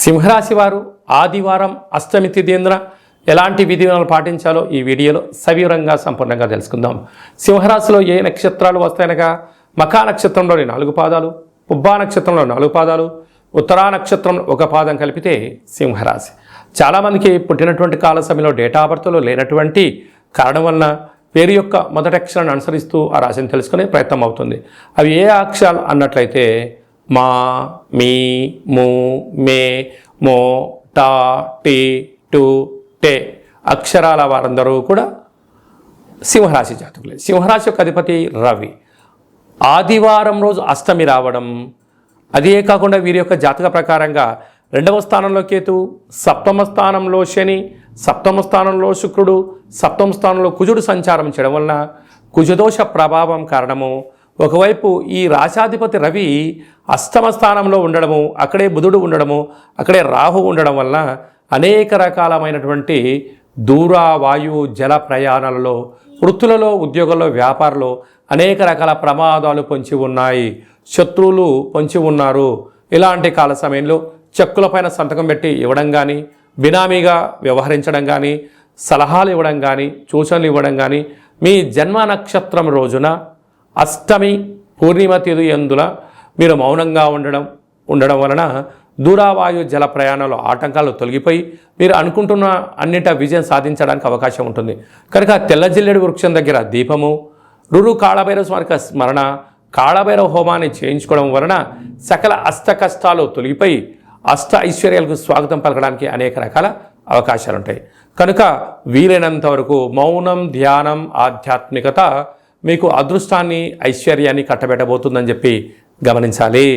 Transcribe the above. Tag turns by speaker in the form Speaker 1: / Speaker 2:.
Speaker 1: సింహరాశి వారు ఆదివారం అష్టమి తిథీంద్ర ఎలాంటి విధానాలు పాటించాలో ఈ వీడియోలో సవివరంగా సంపూర్ణంగా తెలుసుకుందాం. సింహరాశిలో ఏ నక్షత్రాలు వస్తాయనగా మఖా నక్షత్రంలోని 4 పాదాలు, పుబ్బా నక్షత్రంలో 4 పాదాలు, ఉత్తరా నక్షత్రం 1 పాదం కలిపితే సింహరాశి. చాలామందికి పుట్టినటువంటి కాల సమయంలో డేటా ఆఫ్ బర్త్లో లేనటువంటి కారణం వలన పేరు యొక్క మొదటి అక్షరాన్ని అనుసరిస్తూ ఆ రాశిని తెలుసుకునే ప్రయత్నం అవుతుంది. అవి ఏ అక్షరాలు అన్నట్లయితే మా, మీ, ము, మే, మో, టా, టీ, టు, టే అక్షరాల వారందరూ కూడా సింహరాశి జాతకులే. సింహరాశి యొక్క అధిపతి రవి. ఆదివారం రోజు అష్టమి రావడం, అదే కాకుండా వీరి యొక్క జాతక ప్రకారంగా 2వ స్థానంలో కేతు, 7వ స్థానంలో శని, 7వ స్థానంలో శుక్రుడు, 7వ స్థానంలో కుజుడు సంచారం చేయడం వలన కుజదోష ప్రభావం కారణము. ఒకవైపు ఈ రాశాధిపతి రవి 8వ స్థానంలో ఉండడము, అక్కడే బుధుడు ఉండడము, అక్కడే రాహు ఉండడం వలన అనేక రకాలమైనటువంటి దూర వాయు జల ప్రయాణాలలో, వృత్తులలో, ఉద్యోగాల్లో, వ్యాపారంలో అనేక రకాల ప్రమాదాలు పొంచి ఉన్నాయి. శత్రువులు పొంచి ఉన్నారు. ఇలాంటి కాల సమయంలో చెక్కులపైన సంతకం పెట్టి ఇవ్వడం కానీ, బినామీగా వ్యవహరించడం కానీ, సలహాలు ఇవ్వడం కానీ, సూచనలు ఇవ్వడం కానీ, మీ జన్మ నక్షత్రం రోజున అష్టమి పూర్ణిమ తిథి యందున మీరు మౌనంగా ఉండడం వలన దూరావాయు జల ప్రయాణాలు ఆటంకాలు తొలగిపోయి మీరు అనుకుంటున్న అన్నిట విజయం సాధించడానికి అవకాశం ఉంటుంది. కనుక తెల్ల జిల్లేడు వృక్షం దగ్గర దీపము, రురు కాళభైరవ స్మారక స్మరణ, కాళభైరవ హోమాన్ని చేయించుకోవడం వలన సకల అష్ట కష్టాలు తొలగిపోయి అష్ట ఐశ్వర్యాలకు స్వాగతం పలకడానికి అనేక రకాల అవకాశాలు ఉంటాయి. కనుక వీలైనంత వరకు మౌనం, ధ్యానం, ఆధ్యాత్మికత మీకు అదృష్టాన్ని, ఐశ్వర్యాన్ని కట్టబెట్టబోతుందని చెప్పి గమనించాలి.